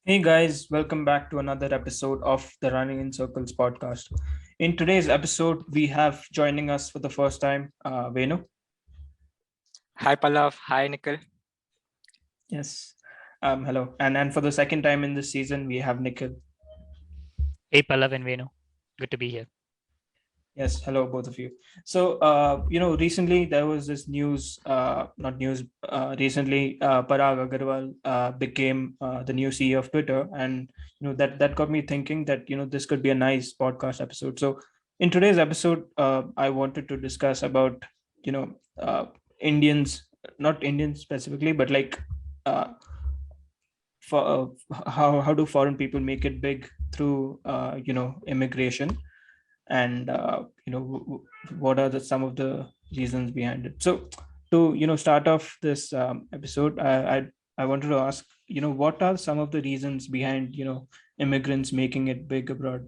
Hey guys, welcome back to another episode of the Running in Circles podcast. In today's episode, we have joining us for the first time, Venu. Hi Pallav, hi Nikhil. Yes. Hello. And for the second time in this season, we have Nikhil. Hey Pallav and Venu, good to be here. Yes, hello, both of you. So, recently there was this news, not news, recently Parag Agarwal became the new CEO of Twitter. And, that got me thinking that, this could be a nice podcast episode. So, in today's episode, I wanted to discuss about, Indians, not Indians specifically, but like, uh, how do foreign people make it big through, immigration? And what are some of the reasons behind it. So to start off this episode, I wanted to ask, what are some of the reasons behind immigrants making it big abroad?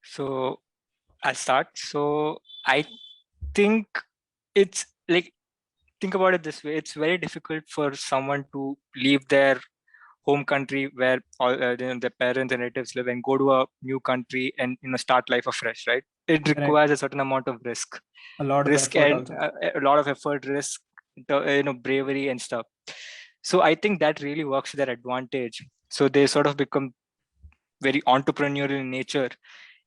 So I'll start. So I think it's like, think about it this way. It's very difficult for someone to leave their home country where all their parents and relatives live and go to a new country and start life afresh, right? It Correct. requires a certain amount of risk, A lot of risk effort and also. a lot of effort, risk, bravery and stuff. So I think that really works to their advantage. So they sort of become very entrepreneurial in nature,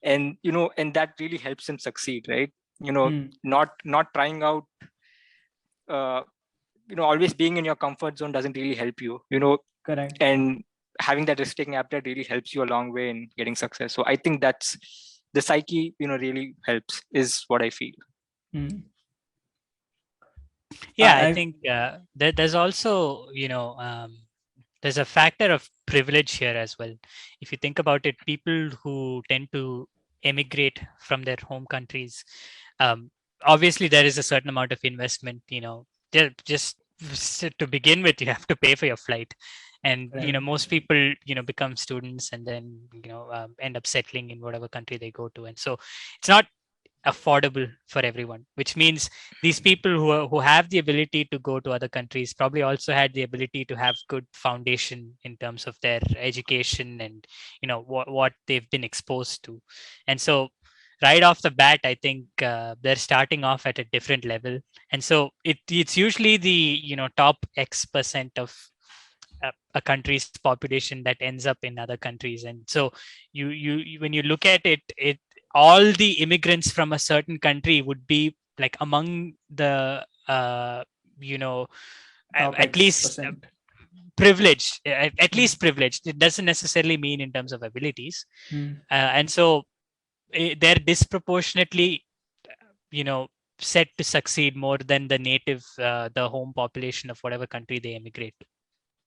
and and that really helps them succeed, right? Not trying out, uh, always being in your comfort zone doesn't really help you, Correct. and having that risk taking appetite really helps you a long way in getting success. So I think that's the psyche, really helps, is what I feel. Hmm. Yeah, I I think there's also, there's a factor of privilege here as well. If you think about it, people who tend to emigrate from their home countries, um, obviously there is a certain amount of investment. Just to begin with, you have to pay for your flight, and Correct. most people become students and then end up settling in whatever country they go to, and so it's not affordable for everyone, which means these people who have the ability to go to other countries probably also had the ability to have good foundation in terms of their education and what they've been exposed to. And so right off the bat, I think they're starting off at a different level, and so it's usually the top x% of a country's population that ends up in other countries. And so when you look at it, all the immigrants from a certain country would be like among the you know Top at X least percent. privileged, at Hmm. least privileged. It doesn't necessarily mean in terms of abilities. Hmm. And so they're disproportionately you know set to succeed more than the native, the home population of whatever country they immigrate to.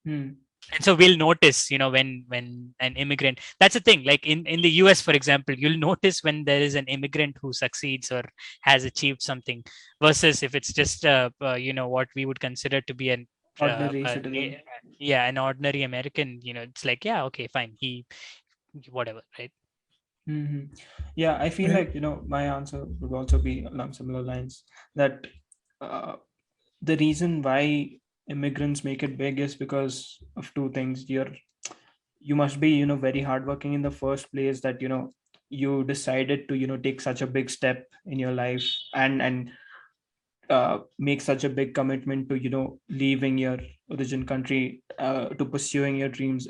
Hmm. And so we'll notice, when an immigrant, that's the thing, like in the US, for example, you'll notice when there is an immigrant who succeeds or has achieved something, versus if it's just what we would consider to be Ordinary citizen. yeah, an ordinary American. It's like, yeah, okay, fine, he whatever, right? Hmm. Yeah, I feel like my answer would also be along similar lines, that uh, the reason why immigrants make it big is because of two things. You must be very hardworking in the first place, that you decided to take such a big step in your life, and make such a big commitment to leaving your origin country, to pursuing your dreams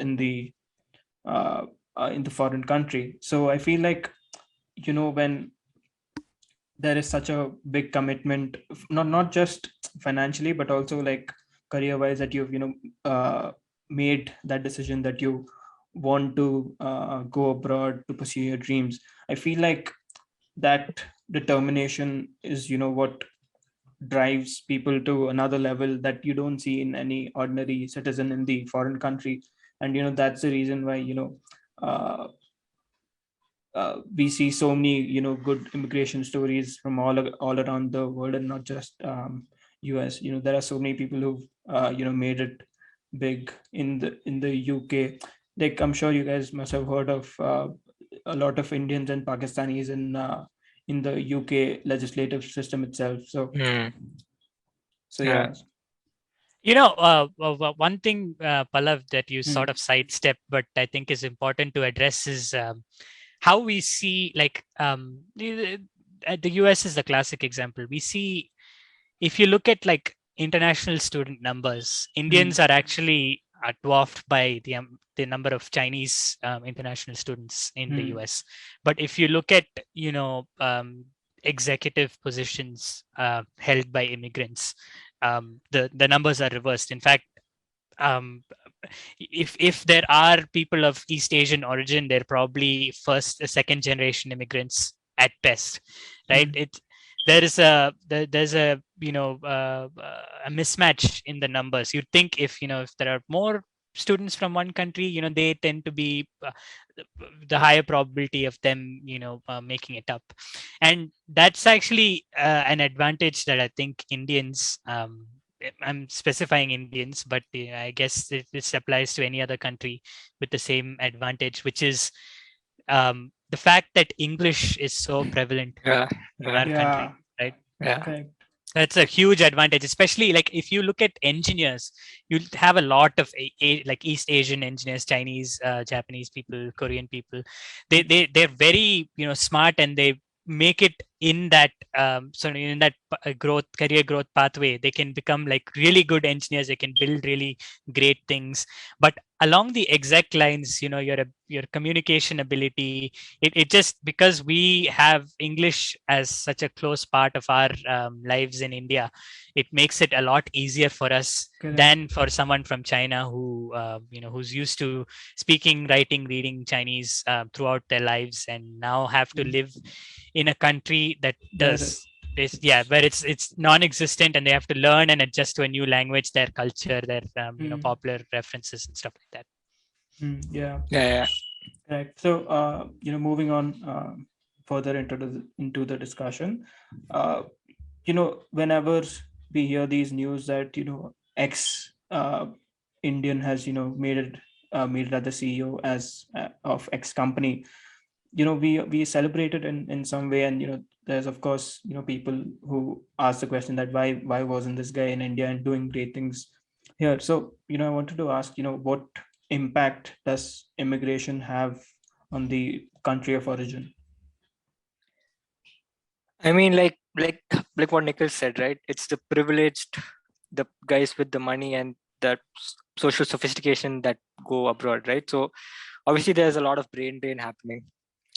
uh, in the foreign country. So I feel like when there is such a big commitment, not just financially but also like career wise, that you've made that decision that you want to go abroad to pursue your dreams. I feel like that determination is what drives people to another level that you don't see in any ordinary citizen in the foreign country. And that's the reason why uh, we see so many good immigration stories from all around the world, and not just US. There are so many people who've made it big in the UK. Like, I'm sure you guys must have heard of a lot of Indians and Pakistanis in the UK legislative system itself. So Hmm. so Yeah. yeah. One thing, Pallav, that you sort Hmm. of sidestep, but I think is important to address is how we see, like, the US is the classic example. We see, if you look at like international student numbers, Indians Hmm. are actually dwarfed by the number of Chinese international students in the Hmm. US. But if you look at, executive positions held by immigrants, the numbers are reversed. In fact, um, if there are people of East Asian origin, they're probably first, second generation immigrants at best, right? Hmm. There's a a mismatch in the numbers. You'd think, if there are more students from one country, they tend to be the higher probability of them making it up, and that's actually an advantage that I think Indians, I'm specifying Indians, but I guess this applies to any other country with the same advantage, which is the fact that English is so prevalent Yeah, in yeah, our Yeah. country, right? yeah. Correct. That's a huge advantage, especially like if you look at engineers, you have a lot of like East Asian engineers, Chinese, Japanese people, Korean people. They're very smart, and they make it in that in that career growth pathway. They can become like really good engineers. They can build really great things, but along the exact lines, your communication ability, it just, because we have English as such a close part of our lives in India, it makes it a lot easier for us Correct. than for someone from China who who's used to speaking, writing, reading Chinese throughout their lives, and now have to Hmm. live in a country that Where does this, yeah, where it's non-existent, and they have to learn and adjust to a new language, their culture, their hmm. popular references and stuff like that. Hmm. Yeah. Yeah, yeah. Correct. So, moving on further into the discussion, uh, whenever we hear these news that ex Indian has made it as the CEO as of X company, we celebrate it in some way, and there's of course people who ask the question that why wasn't this guy in India and doing great things here. So I wanted to ask, what impact does immigration have on the country of origin? I mean, like what Nikhil said, right? It's the privileged, the guys with the money and that social sophistication that go abroad, right? So obviously, there's a lot of brain drain happening,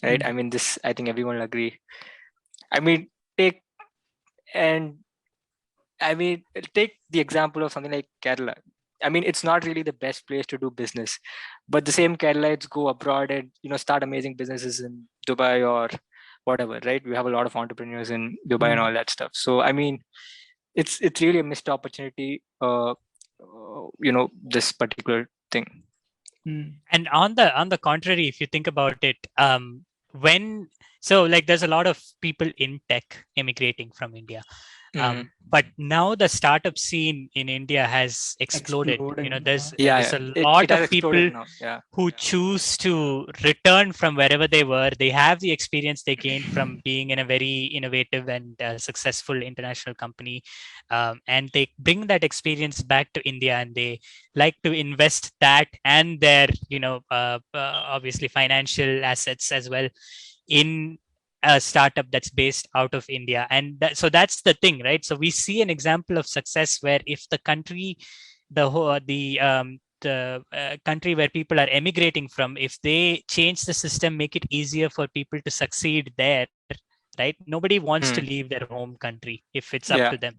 right? I Mm, mean, this I think everyone will agree. I mean, take and I mean, take the example of something like Kerala. I mean, it's not really the best place to do business, but the same Keralites go abroad and start amazing businesses in Dubai or whatever, right? We have a lot of entrepreneurs in Dubai and mm, all that stuff. So I mean, it's really a missed opportunity. This particular thing. mm, And on the contrary, if you think about it, when so like there's a lot of people in tech immigrating from India, Mm. but now the startup scene in India has exploded. exploding. Yeah, There's yeah. a It lot has of exploded people now. Yeah, who choose to return from wherever they were. They have the experience they gained from being in a very innovative and successful international company, and they bring that experience back to India, and they like to invest that and their obviously financial assets as well in a startup that's based out of India. And so that's the thing, right? So we see an example of success where if the country, the country where people are emigrating from, if they change the system, make it easier for people to succeed there, right? Nobody wants to mm. leave their home country if it's up to Yeah, them,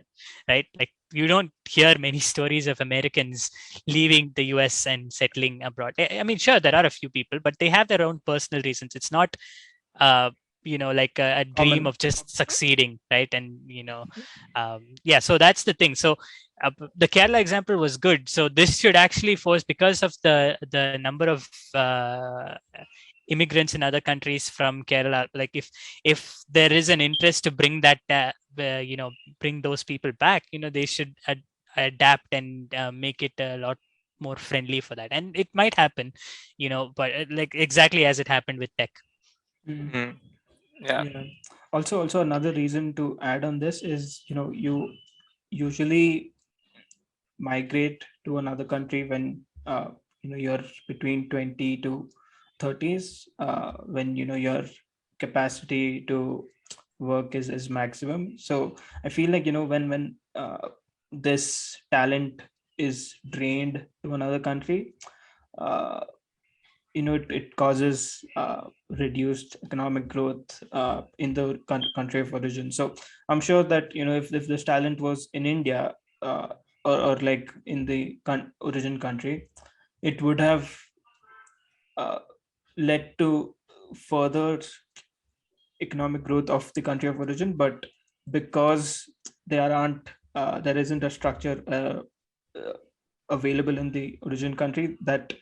right? Like you don't hear many stories of Americans leaving the US and settling abroad. I mean, sure, there are a few people, but they have their own personal reasons. It's not uh, like a dream Common. of just succeeding, right? And yeah, so that's the thing. So the Kerala example was good. So this should actually force, because of the number of immigrants in other countries from Kerala, like if there is an interest to bring that bring those people back, they should adapt and make it a lot more friendly for that, and it might happen, but like exactly as it happened with tech. Mm, mm. Yeah. yeah. Also another reason to add on this is you usually migrate to another country when you're between 20 to 30s, when your capacity to work is maximum. So I feel like when this talent is drained to another country, uh, it causes reduced economic growth in the country of origin. So I'm sure that if this talent was in India, or like in the origin country, it would have uh, led to further economic growth of the country of origin. But because there isn't a structure uh, available in the origin country, that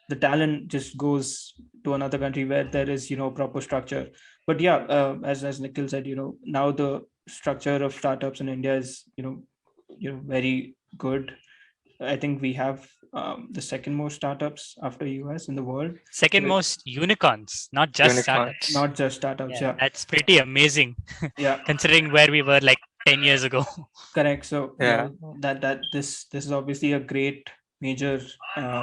the talent just goes to another country where there is proper structure. But yeah, as Nikhil said, now the structure of startups in India is very good. I think we have the second most startups after US in the world. Second So most unicorns, not just startups. Unicorns. not just startups, yeah. That's pretty amazing Yeah, considering where we were like 10 years ago. correct. So Yeah. that this is obviously a great major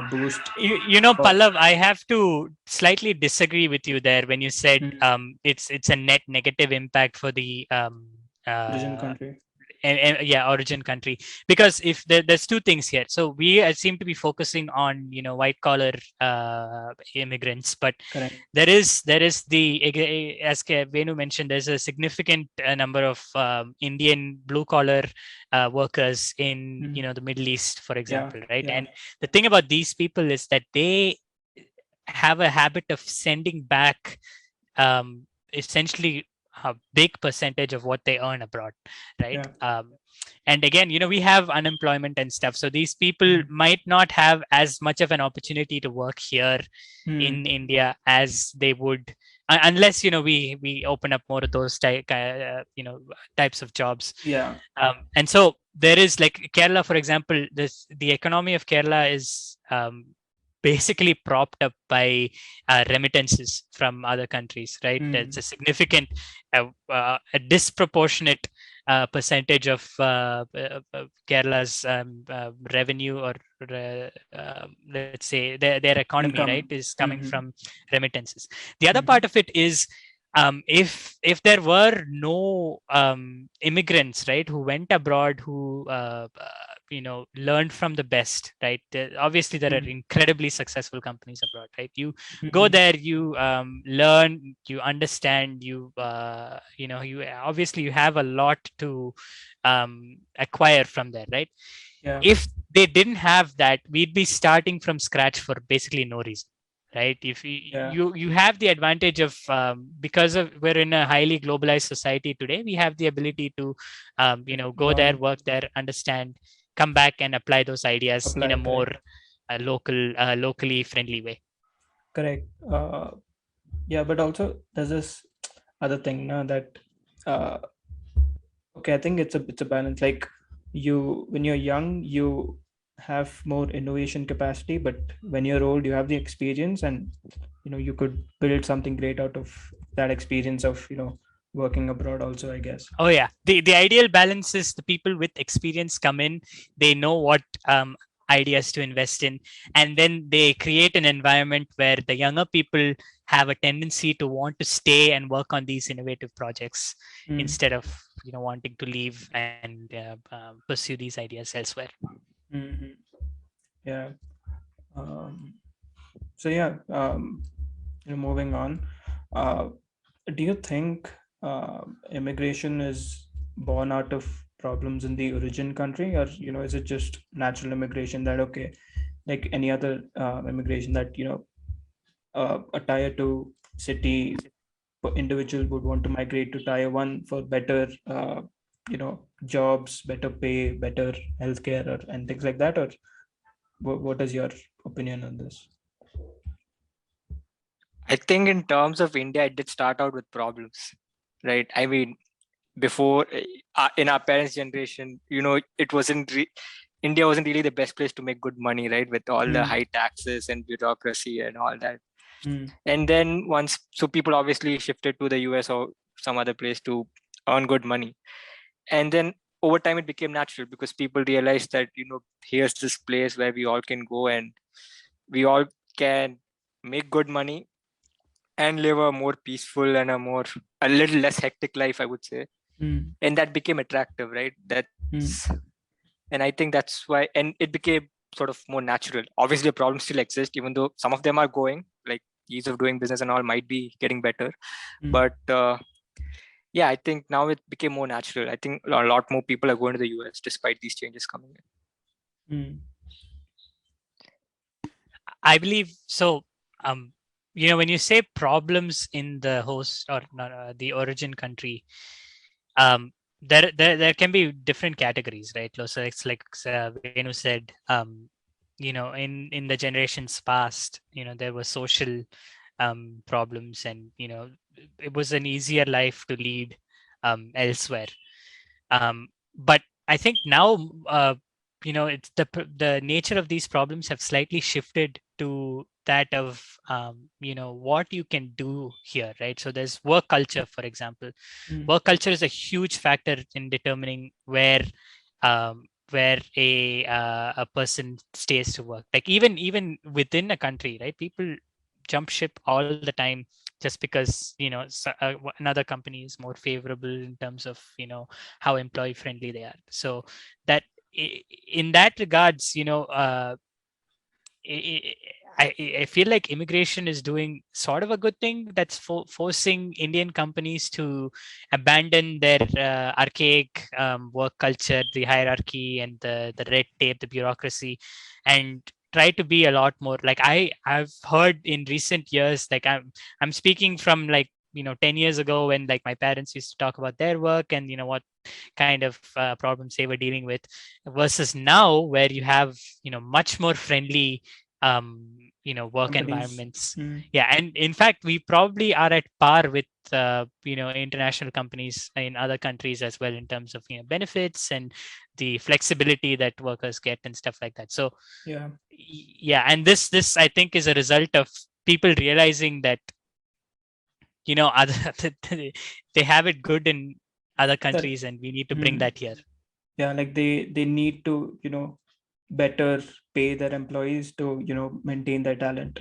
boost. for- Pallav, I have to slightly disagree with you there when you said Mhm. it's a net negative impact for the Origin uh, country. yeah, origin country, because if there's two things here. So we seem to be focusing on white collar immigrants, but Correct. there is the, as Venu mentioned, there's a significant number of Indian blue collar workers in Mhm. the Middle East, for Yeah, example, right? yeah, And the thing about these people is that they have a habit of sending back essentially a big percentage of what they earn abroad, right? yeah. And again, we have unemployment and stuff, so these people Mhm. might not have as much of an opportunity to work here in Mhm. India as they would, unless we open up more of those types of jobs. Yeah. And so there is, like, Kerala, for example, the economy of Kerala is basically propped up by remittances from other countries, right? It's Mhm. a significant, a disproportionate percentage of Kerala's revenue, or let's say their economy, right, Income. is coming Mhm. from remittances. The other part Mhm. of it is, if there were no immigrants, right, who went abroad, who learned from the best, right? Obviously there are Mhm. incredibly successful companies abroad, right? You go Mhm. there, you learn, you understand, you obviously you have a lot to acquire from there, right? Yeah. If they didn't have that, we'd be starting from scratch for basically no reason, right? If Yeah. you have the advantage of, because of we're in a highly globalized society today, we have the ability to go there, Learn. work there, understand, come back and apply those ideas in a Apply. more Correct. locally friendly way. Correct. Yeah, but also there's this other thing now that uh, okay, I think it's a balance. Like, when you're young, you have more innovation capacity, but when you're old, you have the experience, and you could build something great out of that experience of working abroad also, I guess. Oh yeah, the ideal balance is the people with experience come in, they know what ideas to invest in, and then they create an environment where the younger people have a tendency to want to stay and work on these innovative projects Mm. instead of wanting to leave and pursue these ideas elsewhere. Hmm. Yeah. Um, so yeah, moving on. Uh, do you think immigration is born out of problems in the origin country, or is it just natural immigration that, okay, like any other immigration, that a tier two city individual would want to migrate to tier one for better jobs, better pay, better healthcare, and things like that? Or what is your opinion on this? I think in terms of India, it did start out with problems, right? I mean, before in our parents' generation, India wasn't really the best place to make good money, right? With all the Mm. high taxes and bureaucracy and all that. Mm. And then so people obviously shifted to the US or some other place to earn good money. And then over time it became natural because people realized that, here's this place where we all can go and we all can make good money and live a more peaceful and a little less hectic life, I would say. And that became attractive, right? And I think that's why, and it became sort of more natural. Obviously the problems still exist, even though some of them are going, like ease of doing business and all might be getting better. But yeah, I think now it became more natural. I think a lot more people are going to the US despite these changes coming in. I believe so. When you say problems in the host or the origin country, there can be different categories, right? So it's like Venu said, in the generations past, there were social problems, and it was an easier life to lead elsewhere. But I think now, it's the nature of these problems have slightly shifted to that of what you can do here, right? So there's work culture, for example. Work culture is a huge factor in determining where a person stays to work. Like even within a country, right? People jump ship all the time just because another company is more favorable in terms of how employee friendly they are. So that in that regards, I feel like immigration is doing sort of a good thing that's forcing Indian companies to abandon their archaic work culture, the hierarchy and the red tape, the bureaucracy, and try to be a lot more like I've heard in recent years. Like I'm speaking from like 10 years ago, when like my parents used to talk about their work and what kind of problems they were dealing with, versus now where you have much more friendly work Companies. environments. Yeah, and in fact we probably are at par with international companies in other countries as well, in terms of benefits and the flexibility that workers get and stuff like that. So yeah, and this I think is a result of people realizing that other they have it good in other countries, and we need to bring that here. Yeah, like they need to better pay their employees to maintain their talent.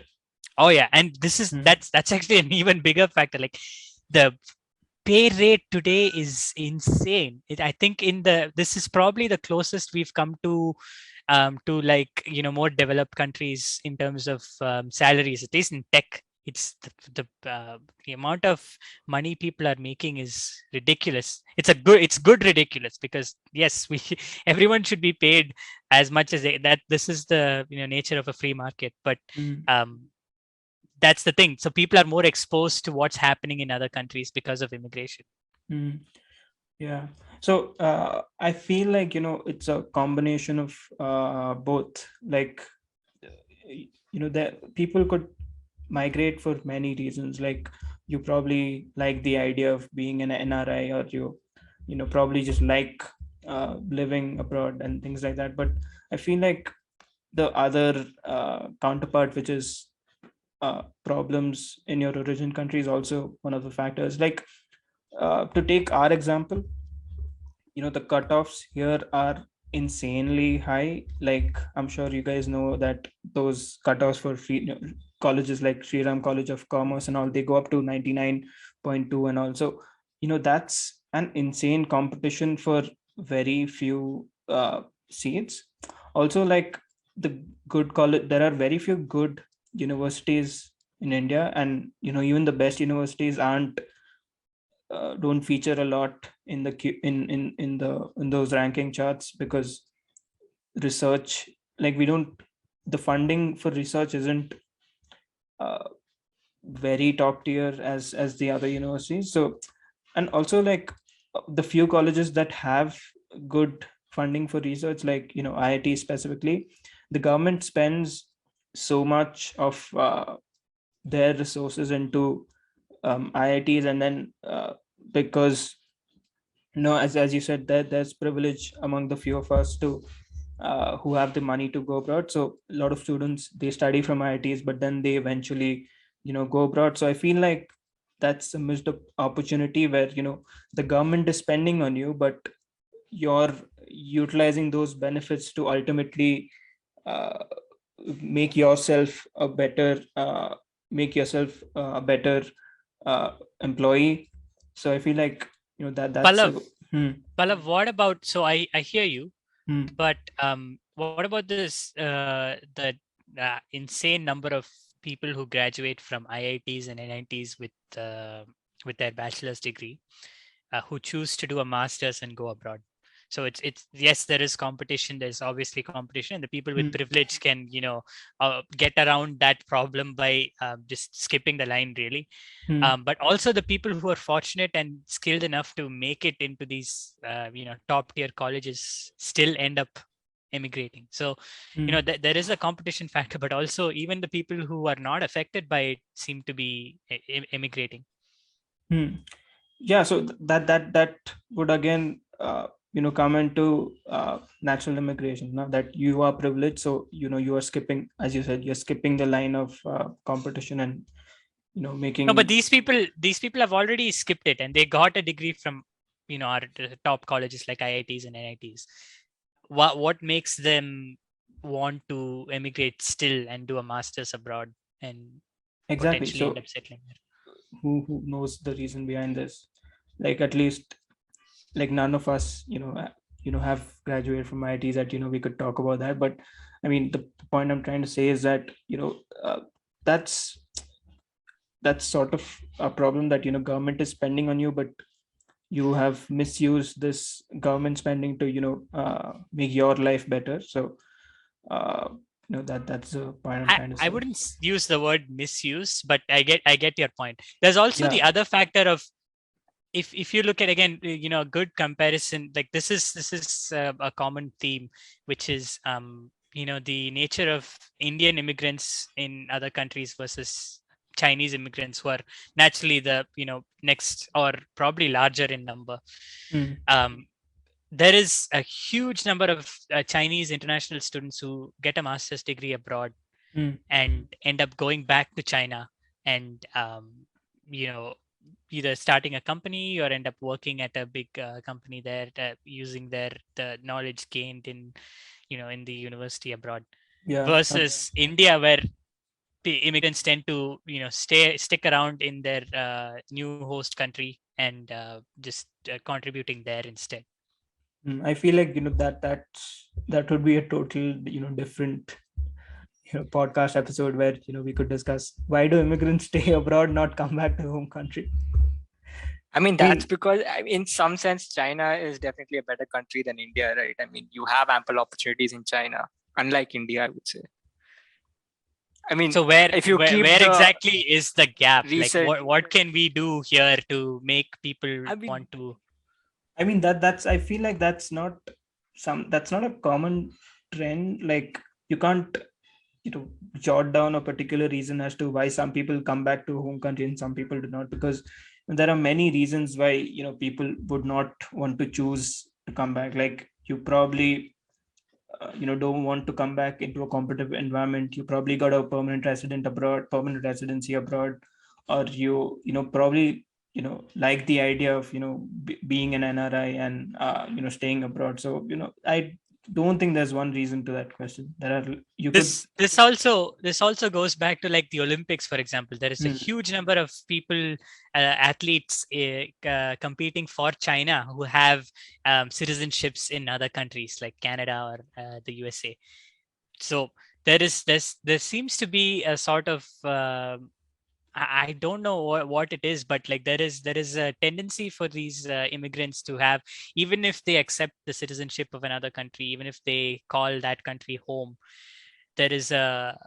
Oh yeah, and this is that's actually an even bigger factor. Like the pay rate today is insane. I think this is probably the closest we've come to like more developed countries in terms of salaries, at least in tech. It's the amount of money people are making is ridiculous. It's good ridiculous, because yes, everyone should be paid as much as that. This is the nature of a free market, but that's the thing. So people are more exposed to what's happening in other countries because of immigration. Yeah. So I feel like it's a combination of both. Like that people could migrate for many reasons. Like you probably like the idea of being an NRI, or you probably just like living abroad and things like that. But I feel like the other counterpart, which is problems in your origin country, is also one of the factors. Like to take our example, the cutoffs here are insanely high. Like I'm sure you guys know that those cutoffs for free colleges like Sri Ram College of Commerce and all, they go up to 99.2, and also that's an insane competition for very few seats. Also, like the good college, there are very few good universities in India, and even the best universities don't feature a lot in the in those ranking charts, because research, like we don't, the funding for research isn't very top tier as the other universities. So, and also like the few colleges that have good funding for research, like IIT specifically, the government spends so much of their resources into IITs, and then because as you said, that there's privilege among the few of us to who have the money to go abroad. So a lot of students, they study from IITs, but then they eventually go abroad. So I feel like that's a missed opportunity where the government is spending on you, but you're utilizing those benefits to ultimately uh, make yourself a better uh, employee. So I feel like, that's a. Pallav, Hmm, Pallav, what about, so I hear you, hmm, but what about this the insane number of people who graduate from IITs and NITs with their bachelor's degree, who choose to do a master's and go abroad? So it's yes, there is competition. There's obviously competition, and the people with hmm, privilege can get around that problem by just skipping the line, really. hmm, But also the people who are fortunate and skilled enough to make it into these top tier colleges still end up emigrating. So hmm, there is a competition factor, but also even the people who are not affected by it seem to be emigrating. hmm. Yeah, so that would again come into natural immigration. Now that you are privileged, so you are skipping, as you said, you're skipping the line of competition, and No, but making. these people have already skipped it and they got a degree from our top colleges like IITs and NITs. What makes them want to emigrate still and do a master's abroad and Exactly. potentially end So up settling there? who knows the reason behind this? Like, at least, like, none of us have graduated from IITs, that we could talk about that. But I mean, the point I'm trying to say is that that's sort of a problem, that government is spending on you, but you have misused this government spending to make your life better. So that's the point I'm trying to I say. wouldn't use the word misuse, but I get your point. There's also Yeah. the other factor of, if you look at, again, a good comparison, like this is a common theme, which is the nature of Indian immigrants in other countries versus Chinese immigrants, who are naturally the next or probably larger in number. Mm, um, there is a huge number of Chinese international students who get a master's degree abroad mm, and end up going back to China and you know either starting a company or end up working at a big company there, using the knowledge gained in the university abroad, yeah. versus India, where the immigrants tend to stick around in their new host country and just contributing there instead. I feel like that would be a total different podcast episode, where we could discuss, why do immigrants stay abroad, not come back to home country. I mean, I that's mean, because in some sense, China is definitely a better country than India, right? I mean, you have ample opportunities in China, unlike India, I would say. I mean, So where if you where, keep where the exactly is the gap? Like, recent, what can we do here to make people I mean, want to? I mean, that's I feel like that's not a common trend. Like, you can't jot down a particular reason as to why some people come back to home country and some people do not, because there are many reasons why people would not want to choose to come back. Like, you probably don't want to come back into a competitive environment. You probably got a permanent residency abroad, or probably like the idea of being an NRI, and staying abroad. So I don't think there's one reason to that question. There are, you could. This also goes back to, like, the Olympics, for example. There is a Hmm, huge number of people, athletes, competing for China, who have citizenships in other countries like Canada or the USA. So there seems to be a sort of I don't know what it is, but like there is a tendency for these immigrants to have, even if they accept the citizenship of another country, even if they call that country home, there is a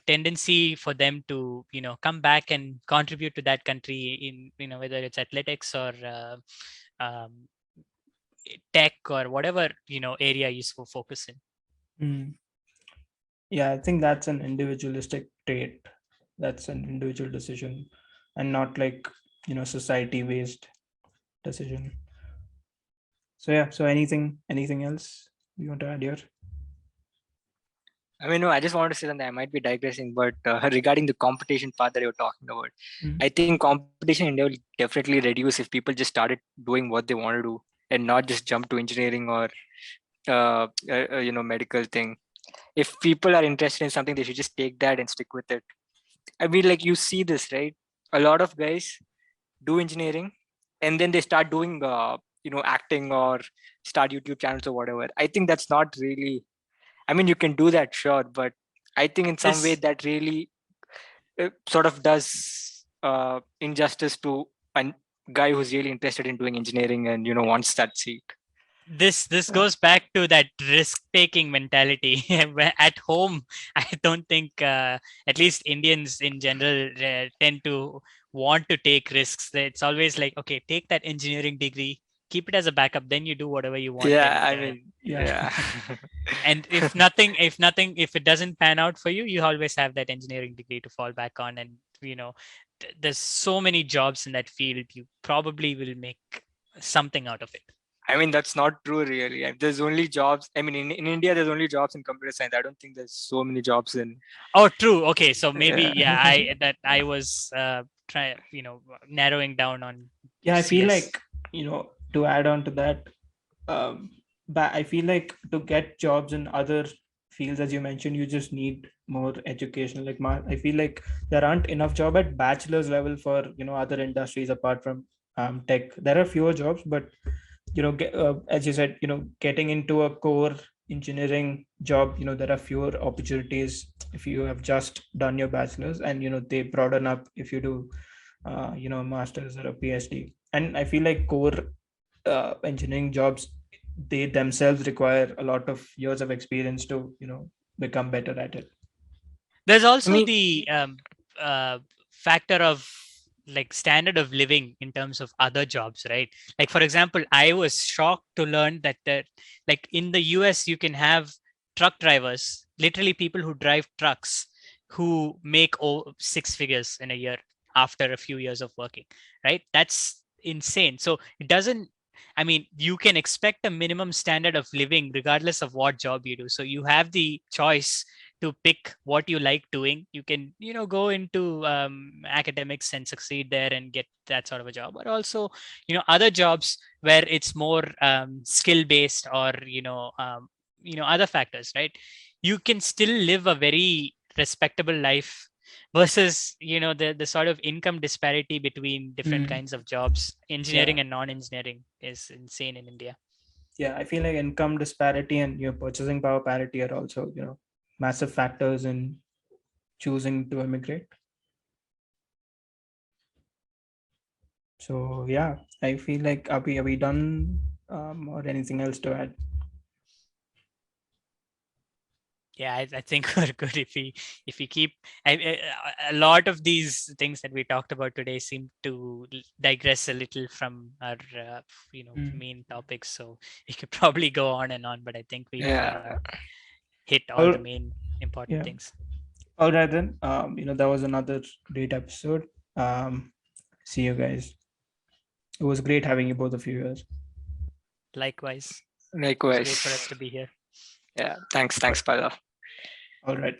tendency for them to come back and contribute to that country in whether it's athletics or um, tech or whatever area you focus in. hmm. Yeah, I think that's an individualistic trait. That's an individual decision, and not like society based decision. So yeah. So anything else you want to add here? I mean, no, I just wanted to say something. I might be digressing, but regarding the competition part that you're talking about, Hmm, I think competition in India will definitely reduce if people just started doing what they want to do. and not just jump to engineering or medical thing. If people are interested in something, they should just take that and stick with it. I mean, like, you see this, right? A lot of guys do engineering and then they start doing acting or start YouTube channels or whatever. I think that's not really, I mean, you can do that, sure, but I think in some way This that really sort of does injustice to a guy who's really interested in doing engineering and wants that seat. this goes back to that risk-taking mentality. At home, I don't think, at least Indians in general, tend to want to take risks. It's always like, okay, take that engineering degree, keep it as a backup, then you do whatever you want. Yeah, And I mean, Yeah. and if it doesn't pan out for you, you always have that engineering degree to fall back on. And there's so many jobs in that field, you probably will make something out of it. I mean, that's not true, really. There's only jobs. I mean, in India, there's only jobs in computer science. I don't think there's so many jobs in. Oh, true. Okay, so maybe Yeah. I was narrowing down on Yeah, I feel CS. like, to add on to that, but I feel like to get jobs in other fields, as you mentioned, you just need more education. Like, I feel like there aren't enough job at bachelor's level for other industries apart from tech. There are fewer jobs, but as you said, getting into a core engineering job, there are fewer opportunities if you have just done your bachelor's, and they broaden up if you do master's or a PhD. And I feel like core engineering jobs, they themselves require a lot of years of experience to become better at it. There's I also mean, the factor of like standard of living in terms of other jobs, right? Like, for example, I was shocked to learn that like in the US, you can have truck drivers, literally people who drive trucks, who make 6 figures in a year after a few years of working, right? That's insane. So it doesn't, I mean, you can expect a minimum standard of living regardless of what job you do. So you have the choice to pick what you like doing. You can go into academics and succeed there and get that sort of a job, but also other jobs where it's more skill based, or other factors, right? You can still live a very respectable life versus the sort of income disparity between different kinds of jobs. Engineering Yeah. and non-engineering is insane in India. Yeah, I feel like income disparity and purchasing power parity are also massive factors in choosing to immigrate. So yeah, I feel like, are we done, or anything else to add? Yeah, I think we're good if we keep a lot of these things that we talked about today seem to digress a little from our main topics, so we could probably go on and on, but I think we've yeah. hit all All, the main important yeah. things. All right then. That was another great episode. See you guys. It was great having you, both of you here. Likewise, it was great for us Likewise. to be here. Yeah. Thanks, Pallav. All right.